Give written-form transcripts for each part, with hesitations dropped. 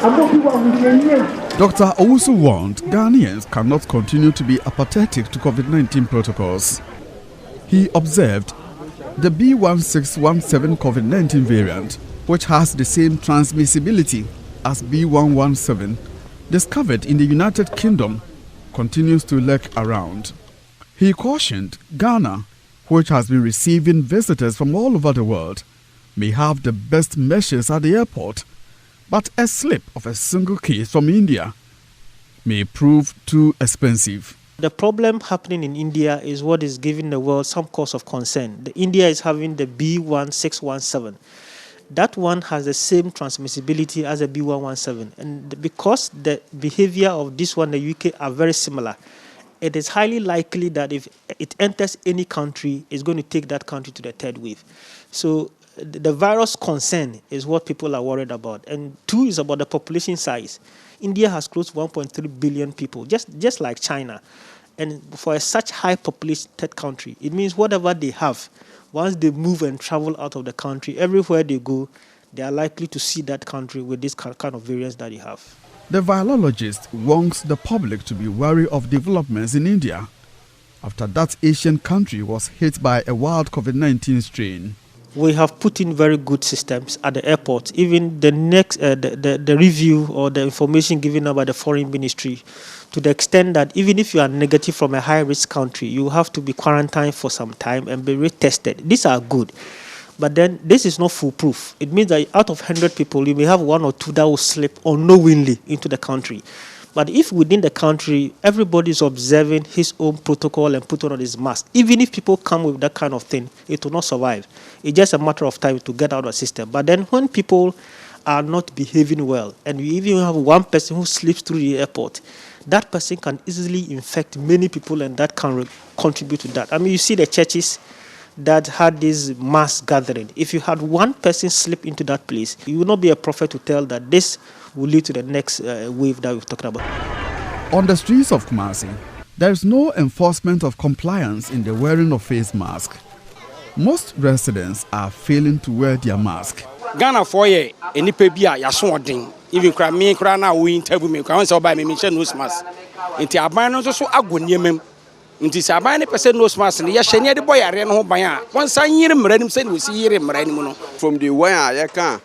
Dr. Owusu warned Ghanaians cannot continue to be apathetic to COVID-19 protocols. He observed the B1617 COVID-19 variant, which has the same transmissibility as B117, discovered in the United Kingdom, continues to lurk around. He cautioned Ghana, which has been receiving visitors from all over the world, may have the best measures at the airport, but a slip of a single case from India may prove too expensive. The problem happening in India is what is giving the world some cause of concern. India is having the B1617. That one has the same transmissibility as the B117. And because the behavior of this one and the UK are very similar, it is highly likely that if it enters any country, it's going to take that country to the third wave. So the virus concern is what people are worried about. And two is about the population size. India has close to 1.3 billion people, just like China. And for such high populated country, it means whatever they have, once they move and travel out of the country, everywhere they go, they are likely to see that country with this kind of variants that they have. The virologist wants the public to be wary of developments in India after that Asian country was hit by a wild COVID-19 strain. We have put in very good systems at the airport. Even the next, the review or the information given by the foreign ministry, to the extent that even if you are negative from a high-risk country, you have to be quarantined for some time and be retested. These are good. But then this is not foolproof. It means that out of 100 people, you may have one or two that will slip unknowingly into the country. But if within the country, everybody is observing his own protocol and put on his mask, even if people come with that kind of thing, it will not survive. It's just a matter of time to get out of the system. But then when people are not behaving well, and you even have one person who slips through the airport, that person can easily infect many people, and that can contribute to that. I mean, you see the churches that had this mass gathering. If you had one person slip into that place, you will not be a prophet to tell that this will lead to the next wave that we've talked about. On the streets of Kumasi, there is no enforcement of compliance in the wearing of face masks. Most residents are failing to wear their mask. Ghana for ye, any pebia, Yaswanding, even crammy crana, we interview me, council by me, nose mask. Into Abanos so agonium. It is a 90% nose mask, and Yashania the boy I ran home by once I hear him, Redham said we see him, Redham. From the way I can,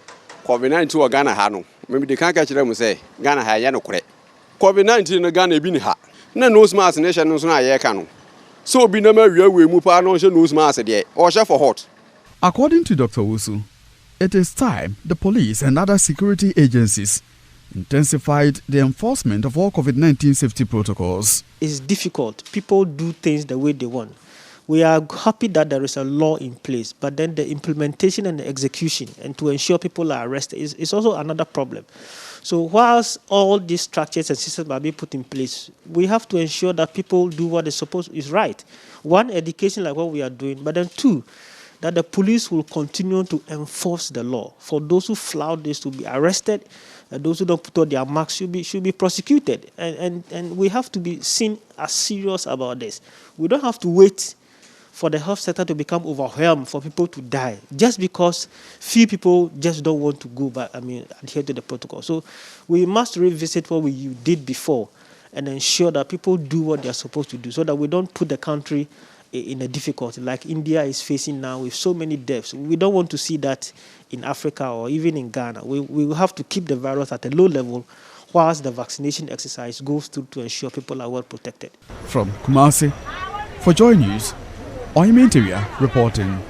COVID-19 to a Ghana Hano. Maybe they can't catch them, say, Ghana Hayano Cre. COVID-19 a Ghana been ha. No nose mask nation knows not a canoe. So be no matter we move our nose mask a day, or chef for hot. According to Dr. Owusu, it is time the police and other security agencies intensified the enforcement of all COVID-19 safety protocols. It's difficult. People do things the way they want. We are happy that there is a law in place, but then the implementation and the execution and to ensure people are arrested is also another problem. So whilst all these structures and systems are being put in place, we have to ensure that people do what is right. One, education like what we are doing, but then two, that the police will continue to enforce the law. For those who flout this to be arrested, those who don't put on their marks should be prosecuted. And we have to be seen as serious about this. We don't have to wait for the health sector to become overwhelmed, for people to die, just because few people just don't want to go back, adhere to the protocol. So we must revisit what we did before and ensure that people do what they're supposed to do so that we don't put the country in a difficulty like India is facing now with so many deaths. We don't want to see that in Africa or even in Ghana. We will have to keep the virus at a low level whilst the vaccination exercise goes through to ensure people are well protected. From Kumasi, for Joy News, Oyemi Interior reporting.